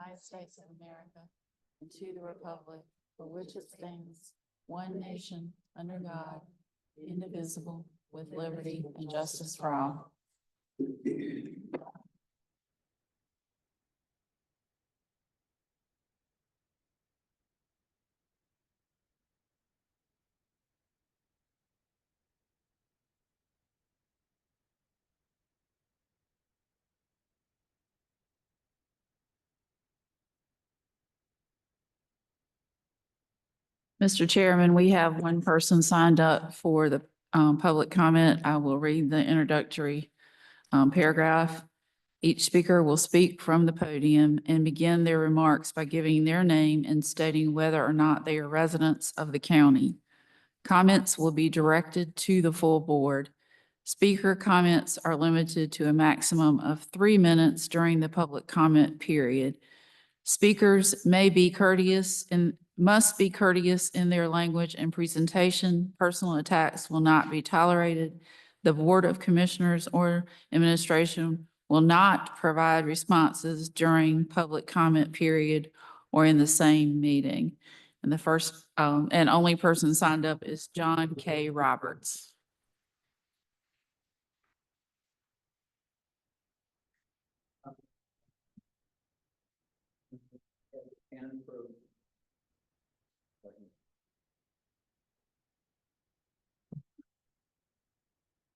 United States of America and to the republic for which it stands, one nation, under God, indivisible, with liberty and justice for all. Mr. Chairman, we have one person signed up for the public comment. I will read the introductory paragraph. Each speaker will speak from the podium and begin their remarks by giving their name and stating whether or not they are residents of the county. Comments will be directed to the full board. Speaker comments are limited to a maximum of 3 minutes during the public comment period. Speakers may be courteous and must be courteous in their language and presentation. Personal attacks will not be tolerated. The Board of Commissioners or administration will not provide responses during public comment period or in the same meeting. And the first and only person signed up is John K. Roberts.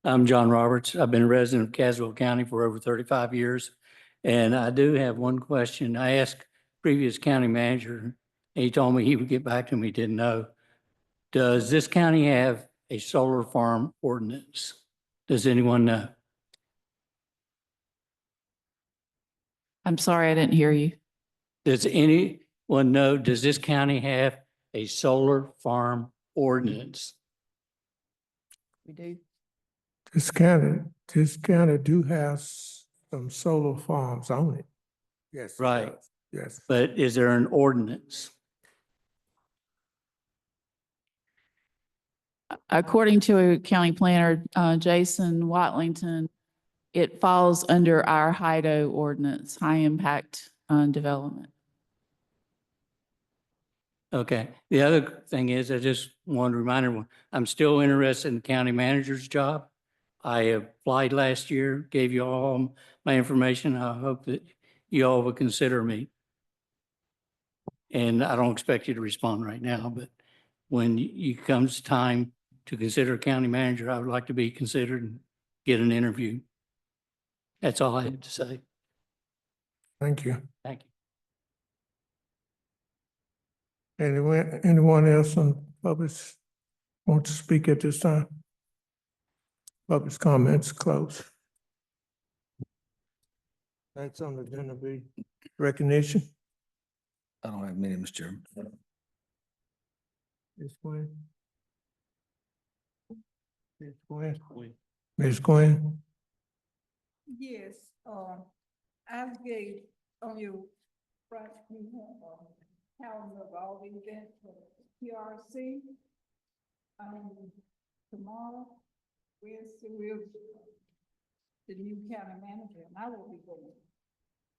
I'm John Roberts. I've been a resident of Caswell County for over 35 years. And I do have one question. I asked previous county manager, and he told me he would get back to me, he didn't know. Does this county have a solar farm ordinance? Does anyone know? I'm sorry, I didn't hear you. Does anyone know, does this county have a solar farm ordinance? We do. This county do have some solar farms on it. Yes. it Right. does. Yes. But is there an ordinance? According to County Planner Jason Watlington, it falls under our HIDO ordinance, high impact development. Okay. The other thing is, I just want to remind everyone, I'm still interested in the county manager's job. I applied last year, gave you all my information. I hope that you all will consider me. And I don't expect you to respond right now, but when it comes time to consider a county manager, I would like to be considered and get an interview. That's all I have to say. Thank you. Thank you. Anyone else on public want to speak at this time? Public comments closed. Next on the agenda be recognition. I don't have many, Mr. Chairman. Ms. Gwen. Ms. Gwen. Ms. Gwen. Yes, I gave on your front, you have a calendar of all the events for PRC. Tomorrow, we'll the new county manager, and I will be going.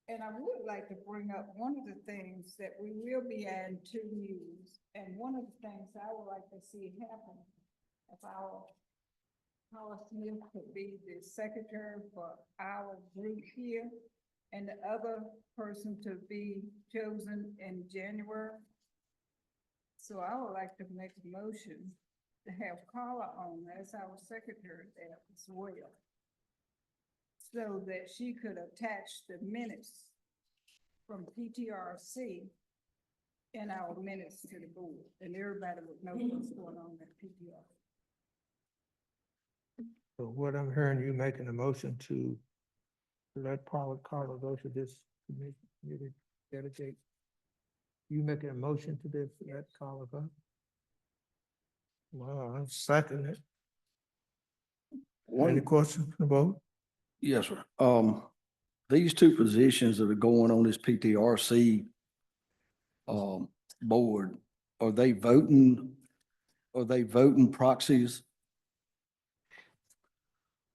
And I would like to bring up one of the things that we will be adding to news, and one of the things I would like to see happen, if our Paula Smith could be the secretary for our group here, and the other person to be chosen in January. So I would like to make a motion to have Carla on as our secretary there as well, so that she could attach the minutes from PTRC in our minutes to the board, and everybody would know what's going on at PTRC. So what I'm hearing, you making a motion to let Paula Carter go to this committee, delegate. You making a motion to this, let Carla go? Well, I'm second it. Any questions from the vote? Yes, sir. These two positions that are going on this PTRC board, are they voting proxies?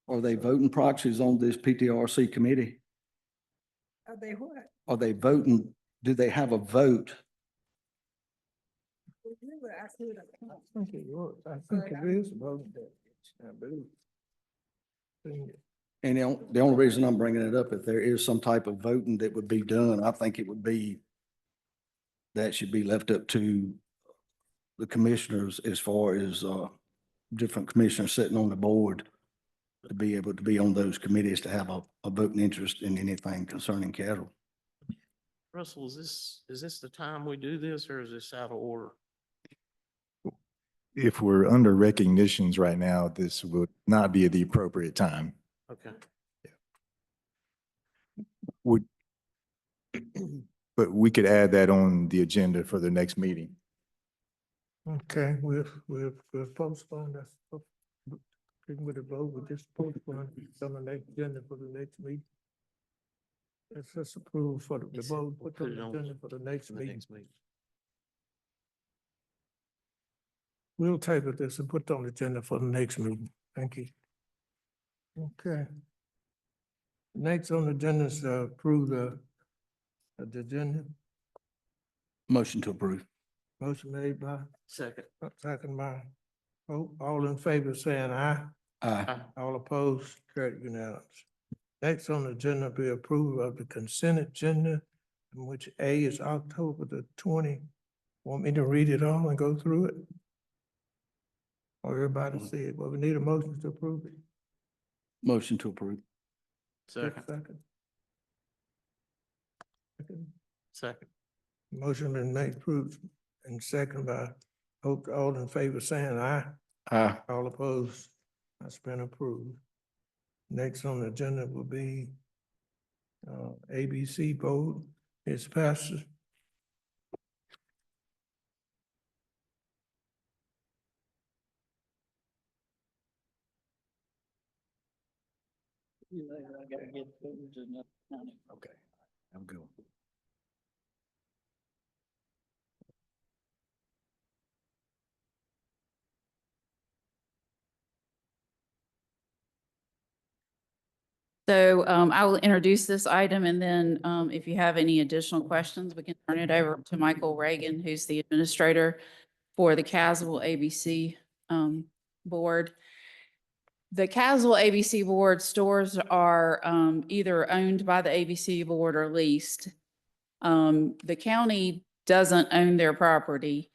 Are they voting proxies on this PTRC committee? Are they what? Are they voting do they have a vote? Really, I could have come. I think it was, I think it is voting day, I believe. And the only reason I'm bringing it up, if there is some type of voting that would be done, I think it would be, that should be left up to the commissioners as far as, different commissioners sitting on the board to be able to be on those committees to have a voting interest in anything concerning cattle. Russell, is this the time we do this or is this out of order? If we're under recognitions right now, this would not be the appropriate time. Okay. Would, but we could add that on the agenda for the next meeting. Okay, we'll postpone that. With the vote, we'll just postpone it on the next agenda for the next meeting. Let's just approve for the Yes, vote, we'll put put on it the on agenda for the next For the meeting. next meeting. We'll table this and put it on the agenda for the next meeting. Thank you. Okay. Next on the agenda is to approve the agenda. Motion to approve. Motion made by, Second. second by, all in favor saying aye. Aye. All opposed, carried unanimous. Next on the agenda be approval of the consent agenda, in which A is October the 20. Want me to read it all and go through it? Or everybody see it? Well, we need a motion to approve it. Motion to approve. Second. Second. Second. Motion been made, approved, and second by, all in favor saying aye. Aye. All opposed, that's been approved. Next on the agenda will be ABC vote. It's passed. Okay. I'm good. So I will introduce this item and then if you have any additional questions, we can turn it over to Michael Reagan, who's the administrator for the Caswell ABC board. The Caswell ABC board stores are either owned by the ABC board or leased. The county doesn't own their property.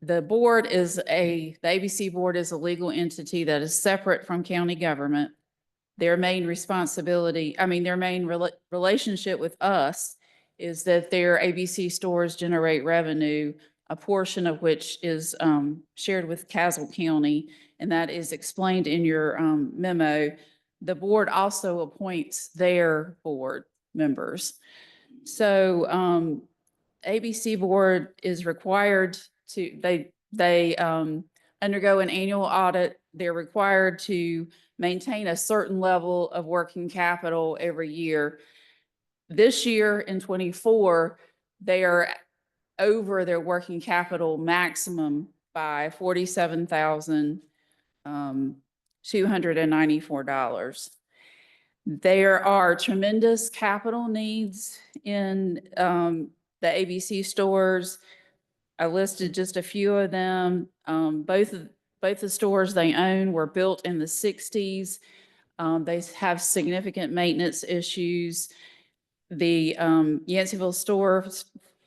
The ABC board is a legal entity that is separate from county government. Their main responsibility, their main relationship with us is that their ABC stores generate revenue, a portion of which is shared with Caswell County, and that is explained in your memo. The board also appoints their board members. So ABC board is required to, they undergo an annual audit. They're required to maintain a certain level of working capital every year. This year in 24, they are over their working capital maximum by $47,294. There are tremendous capital needs in the ABC stores. I listed just a few of them. Both the stores they own were built in the 60s. They have significant maintenance issues. The Yanceyville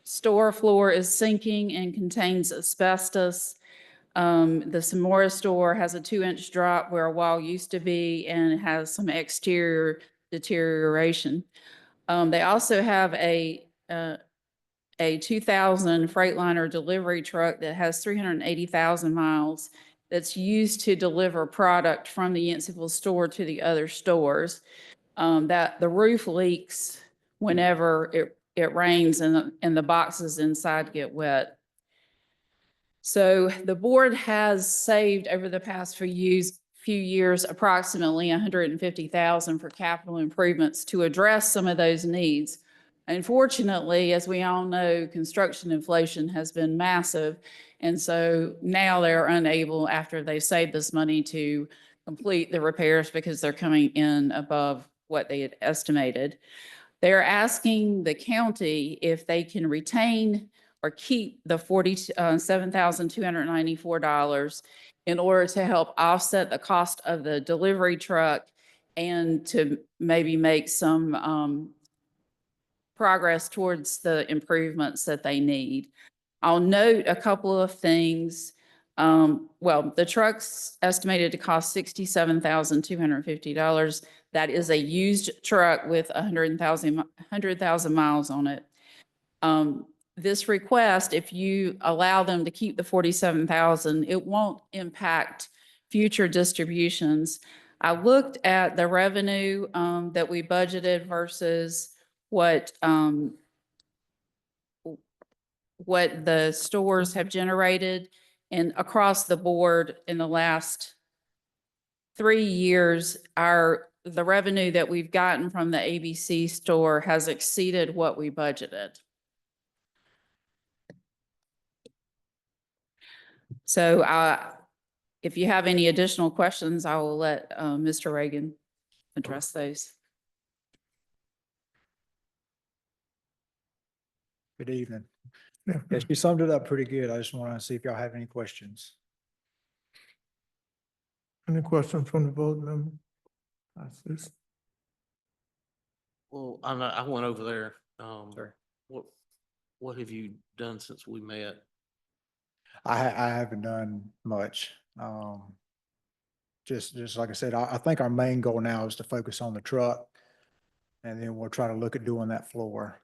store floor is sinking and contains asbestos. The Samora store has a 2-inch drop where a wall used to be and has some exterior deterioration. They also have a 2000 Freightliner delivery truck that has 380,000 miles that's used to deliver product from the Yanceyville store to the other stores. That the roof leaks whenever it rains and the boxes inside get wet. So the board has saved over the past few years approximately $150,000 for capital improvements to address some of those needs. Unfortunately, as we all know, construction inflation has been massive. And so now they're unable, after they saved this money, to complete the repairs because they're coming in above what they had estimated. They're asking the county if they can retain or keep the $47,294 in order to help offset the cost of the delivery truck and to maybe make some progress towards the improvements that they need. I'll note a couple of things. Well, the truck's estimated to cost $67,250. That is a used truck with 100,000 miles on it. This request, if you allow them to keep the 47,000, it won't impact future distributions. I looked at the revenue that we budgeted versus what the stores have generated, and across the board in the last 3 years, the revenue that we've gotten from the ABC store has exceeded what we budgeted. So if you have any additional questions, I will let Mr. Reagan address those. Good evening. Yeah. Yes, you summed it up pretty good. I just want to see if y'all have any questions. Any questions from the board member? Well, I know, I went over there. Sure. What have you done since we met? I haven't done much. Just like I said, I think our main goal now is to focus on the truck. And then we'll try to look at doing that floor.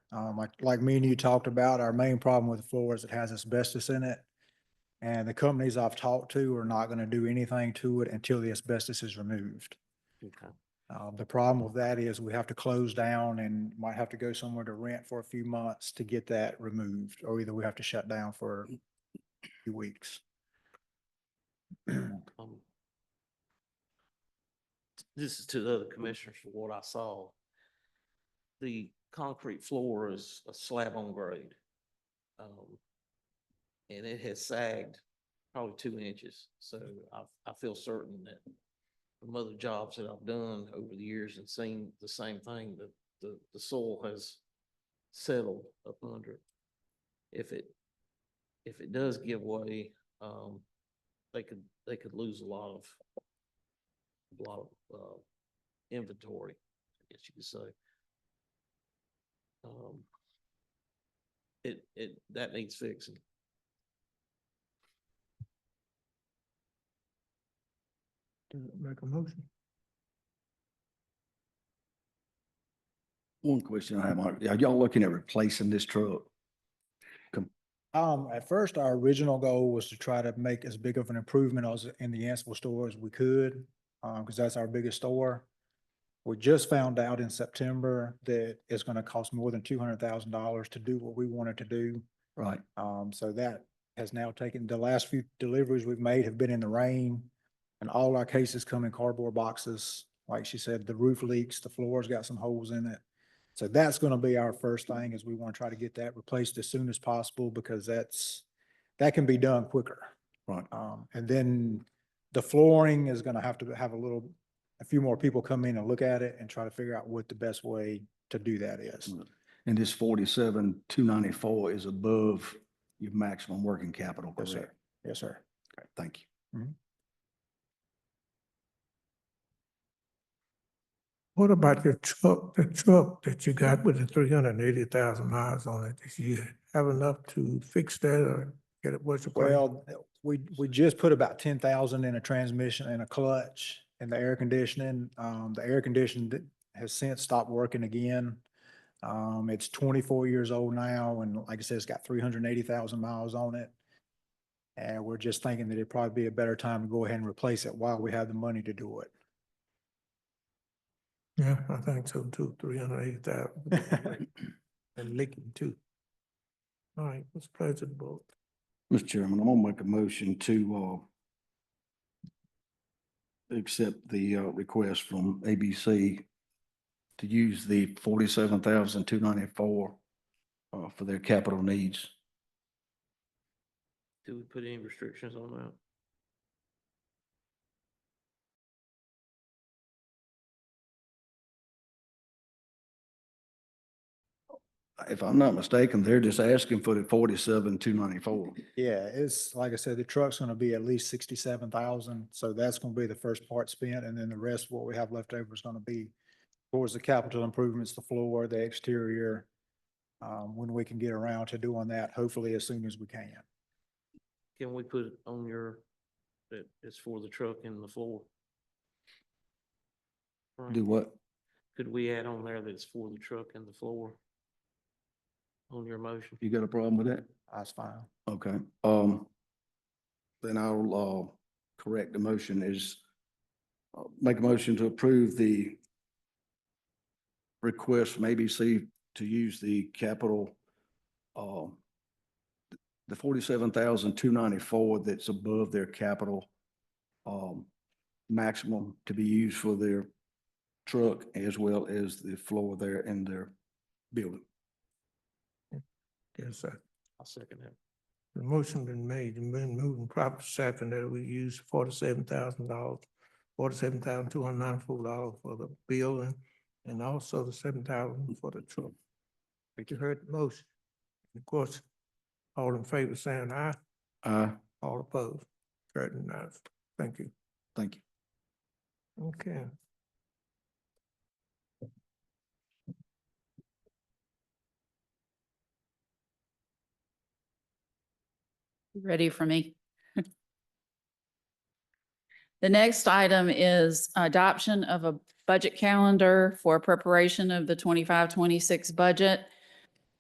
Like me and you talked about, our main problem with the floor is it has asbestos in it. And the companies I've talked to are not going to do anything to it until the asbestos is removed. Okay. The problem with that is we have to close down and might have to go somewhere to rent for a few months to get that removed, or either we have to shut down for a few weeks. This is to the other commissioners for what I saw. The concrete floor is a slab on grade. And it has sagged probably 2 inches. So I feel certain that from other jobs that I've done over the years and seen the same thing, that the soil has settled up under it. If it does give way, they could lose a lot of inventory, I guess you could say. That needs fixing. Make a motion. One question I have, are y'all looking at replacing this truck? At first, our original goal was to try to make as big of an improvement as in the Yanceyville store as we could, because that's our biggest store. We just found out in September that it's going to cost more than $200,000 to do what we wanted to do. Right. So that has now taken, the last few deliveries we've made have been in the rain, and all our cases come in cardboard boxes. Like she said, the roof leaks, the floor's got some holes in it. So that's going to be our first thing, is we want to try to get that replaced as soon as possible, because that can be done quicker. Right. And then the flooring is going to have a few more people come in and look at it and try to figure out what the best way to do that is. And this 47,294 is above your maximum working capital, Yes, sir. correct? Yes, sir. Okay, thank you. What about your truck, the truck that you got with the 380,000 miles on it? Did you have enough to fix that or get it, what's the plan? Well, we just put about 10,000 in a transmission and a clutch and the air conditioning. The air conditioning has since stopped working again. It's 24 years old now, and like I said, it's got 380,000 miles on it. And we're just thinking that it'd probably be a better time to go ahead and replace it while we have the money to do it. Yeah, I think so too, 380,000. And leaking too. All right, what's the pleasure of the board? Mr. Chairman, I'm gonna make a motion to accept the request from ABC to use the 47,294 for their capital needs. Do we put any restrictions on that? if I'm not mistaken, they're just asking for the 47,294. Yeah, it's, like I said, the truck's gonna be at least 67,000, so that's gonna be the first part spent, and then the rest, what we have left over is gonna be towards the capital improvements, the floor, the exterior, when we can get around to doing that, hopefully as soon as we can. Can we put it on your, that it's for the truck and the floor? Frank, Do what? could we add on there that it's for the truck and the floor? On your motion? You got a problem with that? That's fine. Okay, then I'll, correct the motion is, make a motion to approve the request from ABC to use the capital, the 47,294 that's above their capital, maximum to be used for their truck as well as the floor there in their building. Yes, sir. I'll second that. The motion been made and been moving proper second that we use $47,000, $47,294 for the building and also the 7,000 for the truck. You heard the motion. Of course, all in favor saying aye, all opposed. Carried unanimous. Thank you. Thank you. Okay. Ready for me? The next item is adoption of a budget calendar for preparation of the 25-26 budget.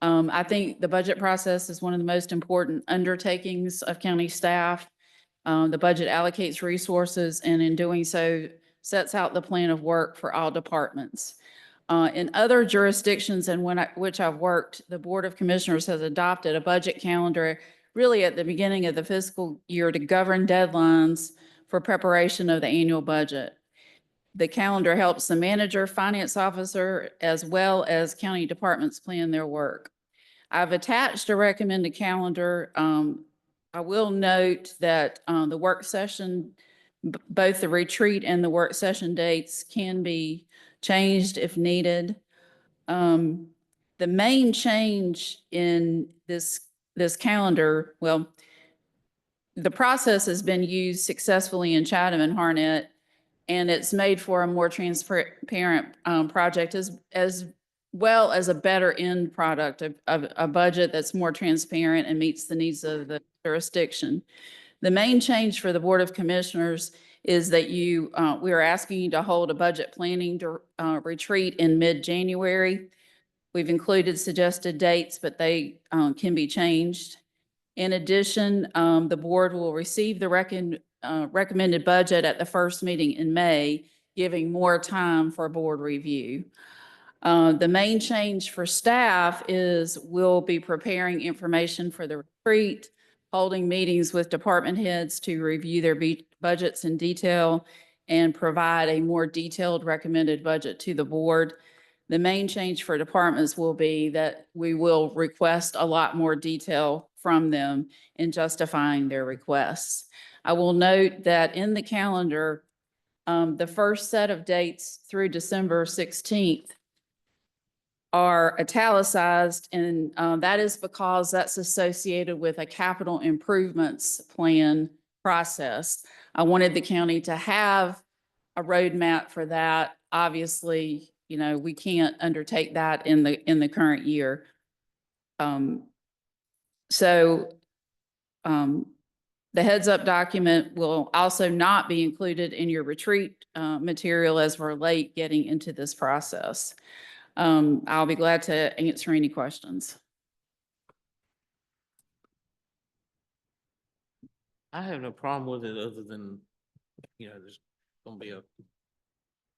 I think the budget process is one of the most important undertakings of county staff. The budget allocates resources and in doing so sets out the plan of work for all departments. In other jurisdictions in which I've worked, the Board of Commissioners has adopted a budget calendar really at the beginning of the fiscal year to govern deadlines for preparation of the annual budget. The calendar helps the manager, finance officer, as well as county departments plan their work. I've attached a recommended calendar. I will note that the work session, both the retreat and the work session dates can be changed if needed. The main change in this calendar, well, the process has been used successfully in Chatham and Harnett, and it's made for a more transparent project as well as a better end product of a budget that's more transparent and meets the needs of the jurisdiction. The main change for the Board of Commissioners is that we are asking you to hold a budget planning retreat in mid-January. We've included suggested dates, but they can be changed. In addition, the board will receive the recommended budget at the first meeting in May, giving more time for board review. The main change for staff is we'll be preparing information for the retreat, holding meetings with department heads to review their budgets in detail and provide a more detailed recommended budget to the board. The main change for departments will be that we will request a lot more detail from them in justifying their requests. I will note that in the calendar, the first set of dates through December 16th are italicized, and that is because that's associated with a capital improvements plan process. I wanted the county to have a roadmap for that. Obviously, you know, we can't undertake that in the current year. The heads up document will also not be included in your retreat material as we're late getting into this process. I'll be glad to answer any questions. I have no problem with it other than, you know, there's gonna be a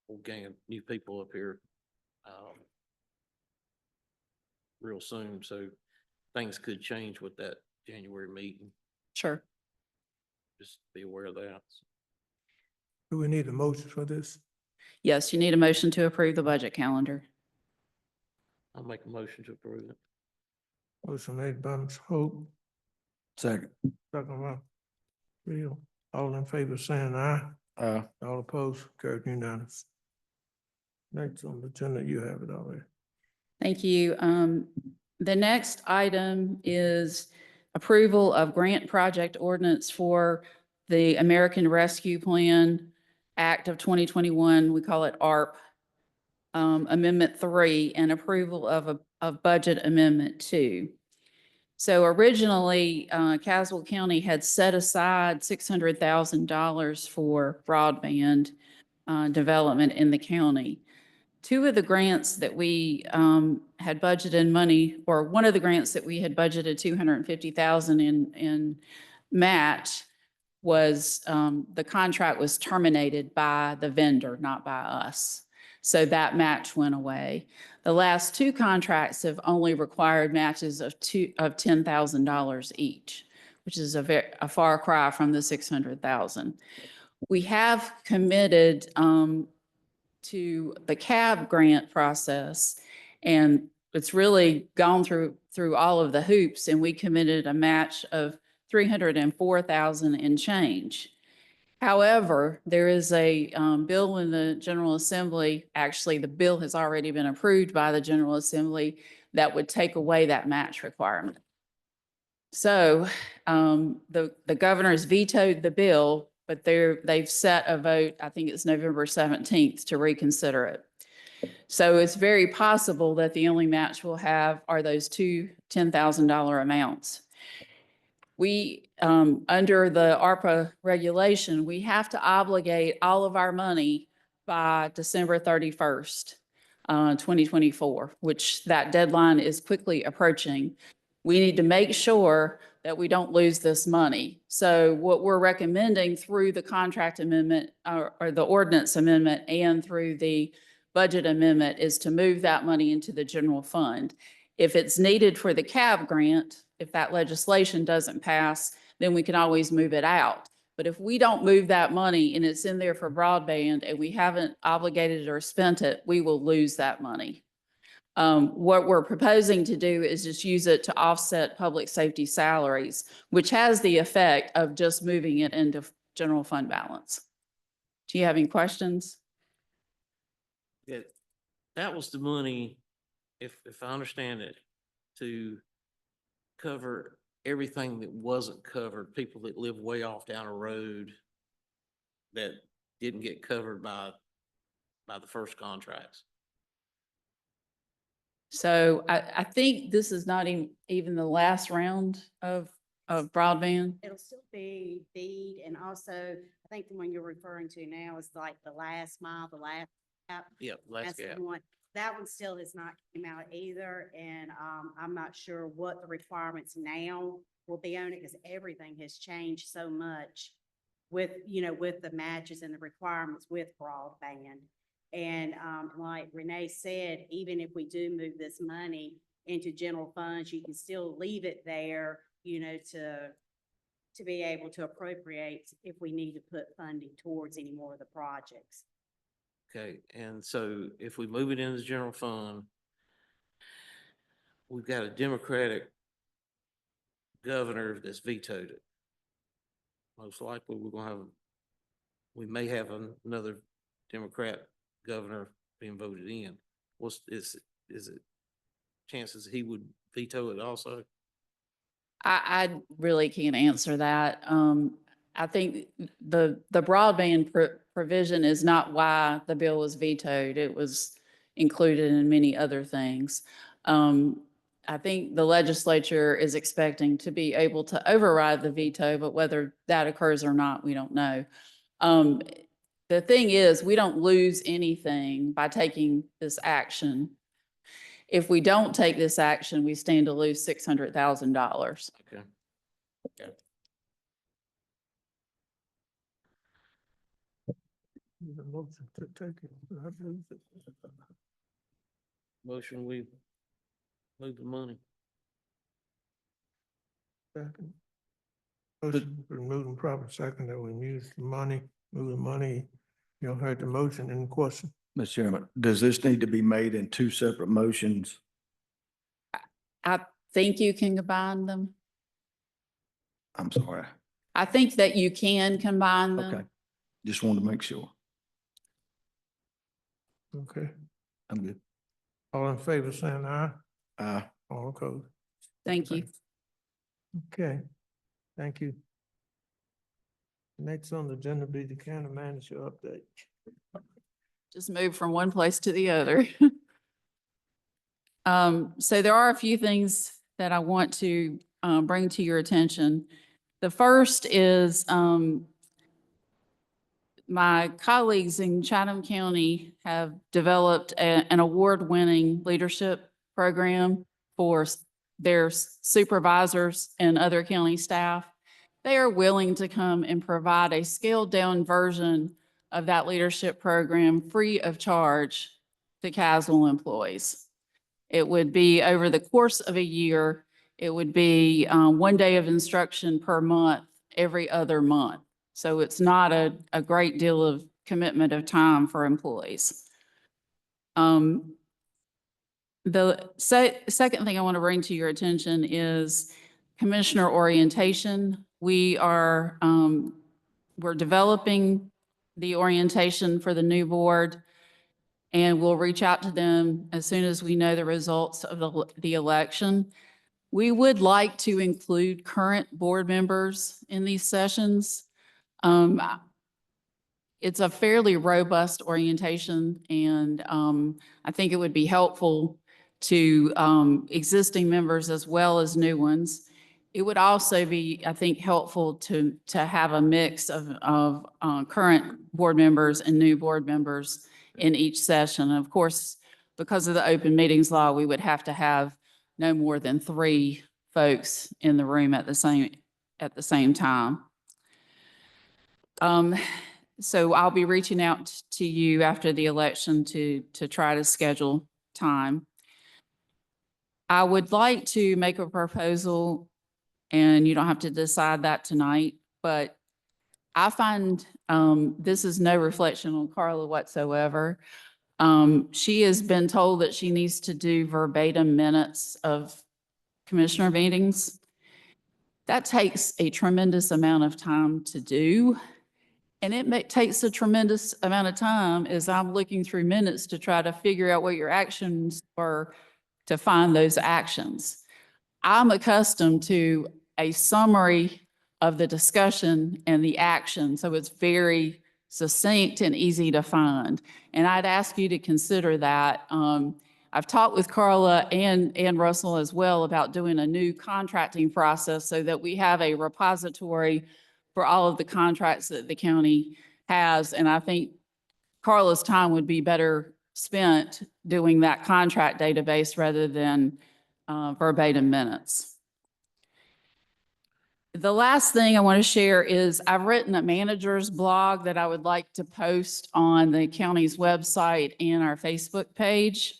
whole gang of new people up here real soon, so things could change with that January meeting. Sure. Just be aware of that. Do we need a motion for this? Yes, you need a motion to approve the budget calendar. I'll make a motion to approve it. Motion made by Ms. Hope, Second. second by Bill. All in favor saying aye, all opposed, carried unanimous. Next on the agenda, you have it already. Thank you. The next item is approval of grant project ordinance for the American Rescue Plan Act of 2021. We call it ARP. Amendment 3 and approval of budget amendment 2. So originally, Caswell County had set aside $600,000 for broadband development in the county. Two of the grants that we had budgeted money, or one of the grants that we had budgeted 250,000 in match was, the contract was terminated by the vendor, not by us. So that match went away. The last two contracts have only required matches of $10,000 each, which is a far cry from the 600,000. We have committed to the CAB grant process, and it's really gone through all of the hoops, and we committed a match of 304,000 and change. However, there is a bill in the General Assembly, actually, the bill has already been approved by the General Assembly that would take away that match requirement. So the governor has vetoed the bill, but they've set a vote, I think it's November 17th, to reconsider it. So it's very possible that the only match we'll have are those two $10,000 amounts. We, under the ARPA regulation, we have to obligate all of our money by December 31st, 2024, which that deadline is quickly approaching. We need to make sure that we don't lose this money. So what we're recommending through the contract amendment or the ordinance amendment and through the budget amendment is to move that money into the general fund. If it's needed for the CAB grant, if that legislation doesn't pass, then we can always move it out. But if we don't move that money and it's in there for broadband and we haven't obligated or spent it, we will lose that money. What we're proposing to do is just use it to offset public safety salaries, which has the effect of just moving it into general fund balance. Do you have any questions? Yeah, that was the money, if I understand it, to cover everything that wasn't covered, people that live way off down a road that didn't get covered by the first contracts. So I think this is not even the last round of broadband. It'll still be BEAD, and also, I think the one you're referring to now is like the last mile, the last gap. Yep, last That's the gap. one. That one still has not came out either, and I'm not sure what the requirements now will be on it, because everything has changed so much with, with the matches and the requirements with broadband. And like Renee said, even if we do move this money into general funds, you can still leave it there, to be able to appropriate if we need to put funding towards any more of the projects. Okay, and so if we move it into the general fund, we've got a Democratic governor that's vetoed it. Most likely, we may have another Democrat governor being voted in. Is it chances he would veto it also? I really can't answer that. I think the broadband provision is not why the bill was vetoed. It was included in many other things. I think the legislature is expecting to be able to override the veto, but whether that occurs or not, we don't know. The thing is, we don't lose anything by taking this action. If we don't take this action, we stand to lose $600,000. Okay. Okay. Need a motion to take it. I move it. Motion, we move the money. Second. Motion been moved and proper second that we use the money, move the money. You heard the motion in question. Mr. Chairman, does this need to be made in two separate motions? I think you can combine them. I'm sorry. I think that you can combine them. Okay. Just wanted to make sure. Okay. I'm good. All in favor saying aye? All opposed? Thank you. Okay, thank you. Next on the agenda be the county manager update. Just move from one place to the other. So there are a few things that I want to, bring to your attention. The first is, my colleagues in Chatham County have developed an award-winning leadership program for their supervisors and other county staff. They are willing to come and provide a scaled-down version of that leadership program free of charge to Caswell employees. It would be over the course of a year. It would be 1 day of instruction per month, every other month. So it's not a great deal of commitment of time for employees. The second thing I want to bring to your attention is commissioner orientation. We're developing the orientation for the new board, and we'll reach out to them as soon as we know the results of the election. We would like to include current board members in these sessions. It's a fairly robust orientation, and I think it would be helpful to existing members as well as new ones. It would also be, I think, helpful to have a mix of current board members and new board members in each session. And of course, because of the open meetings law, we would have to have no more than 3 folks in the room at the same time. So I'll be reaching out to you after the election to try to schedule time. I would like to make a proposal, and you don't have to decide that tonight, but I find this is no reflection on Carla whatsoever. She has been told that she needs to do verbatim minutes of commissioner meetings. That takes a tremendous amount of time to do. And it takes a tremendous amount of time as I'm looking through minutes to try to figure out what your actions were to find those actions. I'm accustomed to a summary of the discussion and the action, so it's very succinct and easy to find. And I'd ask you to consider that. I've talked with Carla and Russell as well about doing a new contracting process so that we have a repository for all of the contracts that the county has. And I think Carla's time would be better spent doing that contract database rather than verbatim minutes. The last thing I want to share is I've written a manager's blog that I would like to post on the county's website and our Facebook page.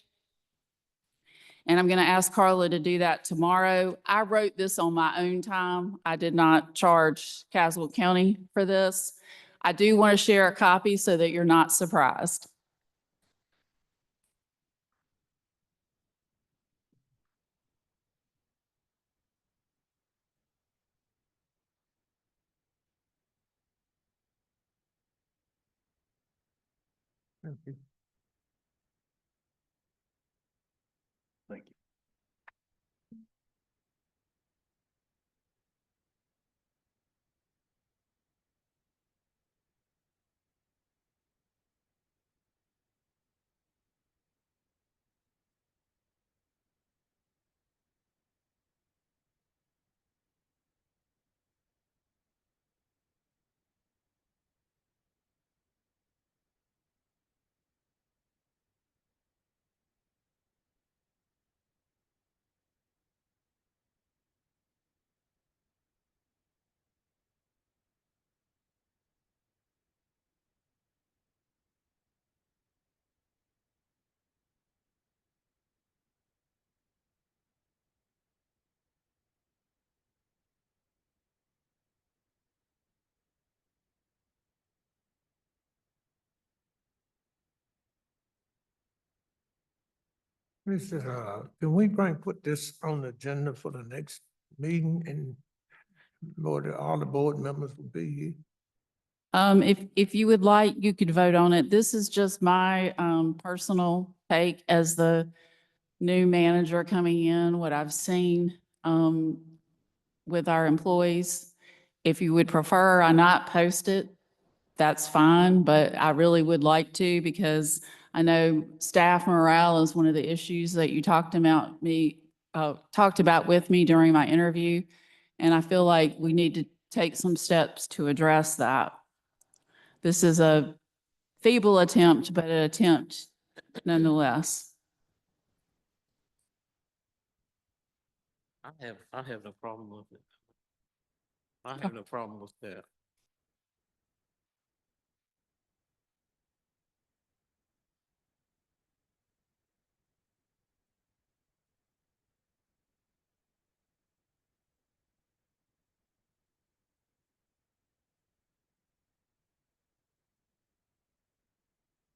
And I'm going to ask Carla to do that tomorrow. I wrote this on my own time. I did not charge Caswell County for this. I do want to share a copy so that you're not surprised. Thank you. Thank you. Can we put this on the agenda for the next meeting, and all the board members will be here? If you would like, you could vote on it. This is just my personal take as the new manager coming in, what I've seen with our employees. If you would prefer I not post it, that's fine, but I really would like to because I know staff morale is one of the issues that you talked about with me during my interview. And I feel like we need to take some steps to address that. This is a feeble attempt, but an attempt nonetheless. I have no problem with it. I have no problem with that.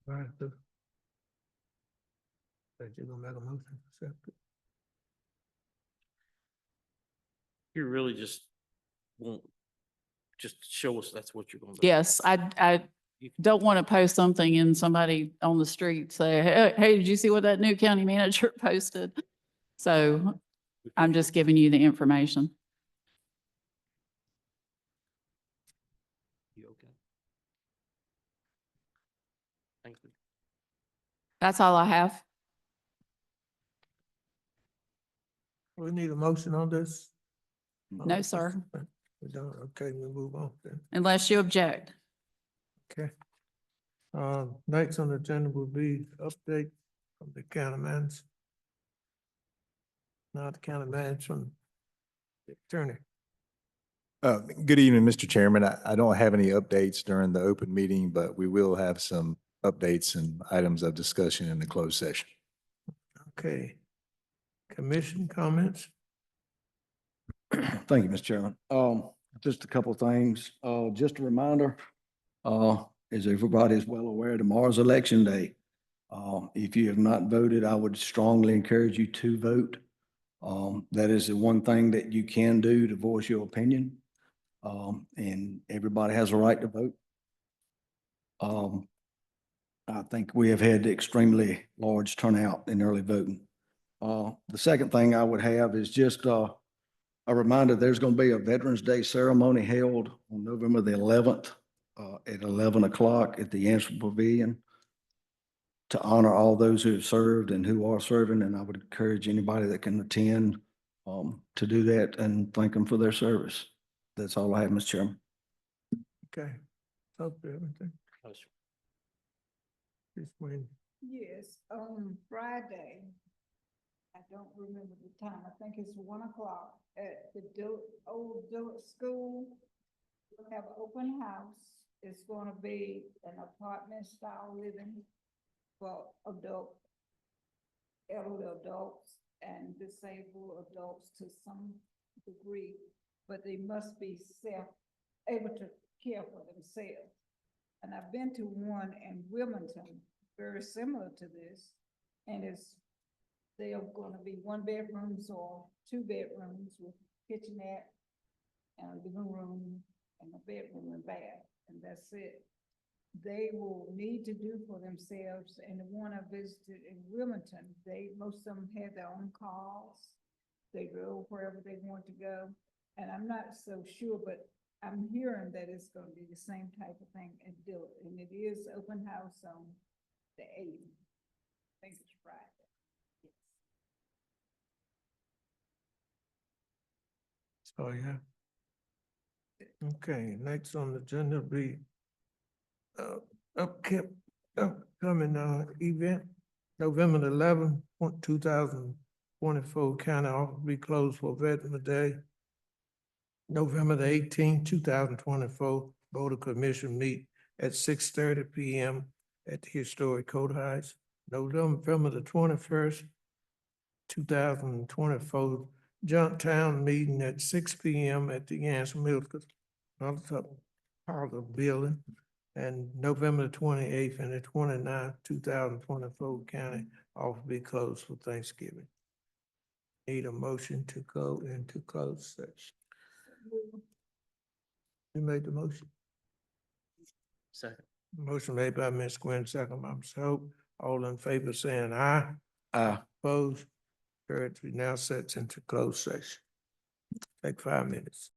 All right, so. That you're gonna make a motion to accept it? You really just want, just show us that's what you're gonna do. Yes, I don't want to post something and somebody on the street say, hey, did you see what that new county manager posted? So I'm just giving you the information. You okay? Thank you. That's all I have. We need a motion on this? No, sir, We don't, okay, we move on then. unless you object. Okay. Next on the agenda will be update from the county manager. Now the county manager from the attorney. Good evening, Mr. Chairman. I don't have any updates during the open meeting, but we will have some updates and items of discussion in the closed session. Okay. Commission comments? Thank you, Mr. Chairman. Just a couple of things. Just a reminder, as everybody is well aware, tomorrow's election day. If you have not voted, I would strongly encourage you to vote. That is the one thing that you can do to voice your opinion. And everybody has a right to vote. I think we have had extremely large turnout in early voting. The second thing I would have is just, a reminder, there's going to be a Veterans Day ceremony held on November the 11th at 11 o'clock at the Ansel Pavilion to honor all those who have served and who are serving. And I would encourage anybody that can attend to do that and thank them for their service. That's all I have, Mr. Chairman. Okay. Hope everything. Oh, sure. Just when, Yes, on Friday, I don't remember the time, I think it's 1 o'clock at the old Dillard School. We'll have an open house. It's gonna be an apartment style living for elderly adults and disabled adults to some degree, but they must be able to care for themselves. And I've been to one in Wilmington, very similar to this, and they are gonna be 1 bedrooms or 2 bedrooms with kitchenette and a living room and a bedroom and bath, and that's it. They will need to do for themselves, and the one I visited in Wilmington, most of them had their own cars. They drove wherever they want to go, and I'm not so sure, but I'm hearing that it's gonna be the same type of thing and do it, and it is open house on the 8th. I think it's Friday. Yes. oh yeah. Okay, next on the agenda will be upcoming event, November the 11th, 2024, county office will be closed for Veterans Day. November the 18th, 2024, Board of Commission meet at 6:30 p.m. at the historic Court Heights. November the 21st, 2024, Johnstown meeting at 6 p.m. at the Ansel Mills Parlor Building. And November the 28th and the 29th, 2024, county office be closed for Thanksgiving. Need a motion to go into closed session. You made the motion? Second. Motion made by Ms. Gwen, second by Ms. Hope. All in favor saying aye. Aye. Opposed? Carried, we now set into closed session. Take 5 minutes.